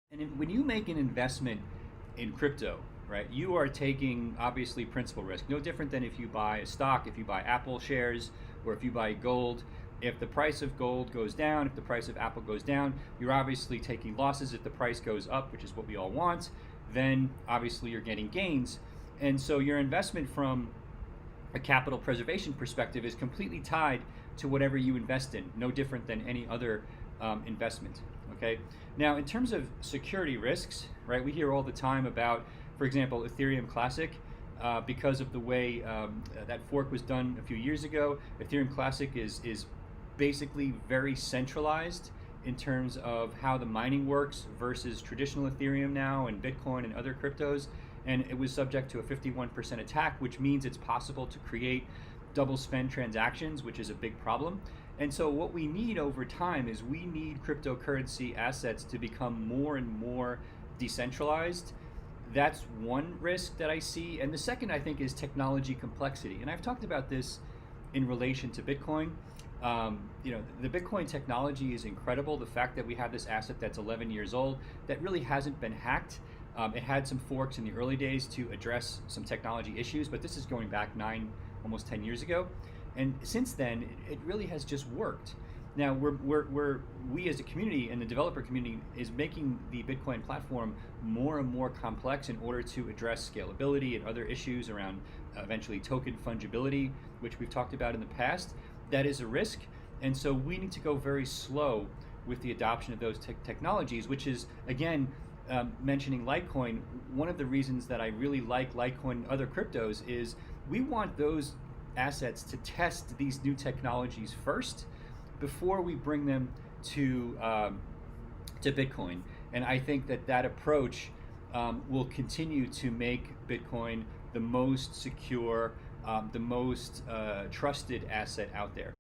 When you make an investment in crypto, right, you are taking obviously principal risk. No different than if you buy a stock, if you buy Apple shares, or if you buy gold. If the price of gold goes down, if the price of Apple goes down, you're obviously taking losses. If the price goes up, which is what we all want, then obviously you're getting gains. And so your investment from a capital preservation perspective is completely tied to whatever you invest in, no different than any other investment. Okay. Now, in terms of security risks, right, we hear all the time about, for example, Ethereum Classic. Because of the way that fork was done a few years ago, Ethereum Classic is basically very centralized in terms of how the mining works versus traditional Ethereum now and Bitcoin and other cryptos. And it was subject to a 51% attack, which means it's possible to create double spend transactions, which is a big problem. And so what we need over time is we need cryptocurrency assets to become more and more decentralized. That's one risk that I see. And the second, I think, is technology complexity. And I've talked about this in relation to Bitcoin. The Bitcoin technology is incredible. The fact that we have this asset that's 11 years old that really hasn't been hacked. It had some forks in the early days to address some technology issues, but this is going back almost 10 years ago. And since then, it really has just worked. Now, we as a community and the developer community is making the Bitcoin platform more and more complex in order to address scalability and other issues around eventually token fungibility, which we've talked about in the past. That is a risk. And so we need to go very slow with the adoption of those technologies, which is, again, mentioning Litecoin. One of the reasons that I really like Litecoin and other cryptos is we want those assets to test these new technologies first before we bring them to Bitcoin. And I think that approach will continue to make Bitcoin the most secure, the most trusted asset out there.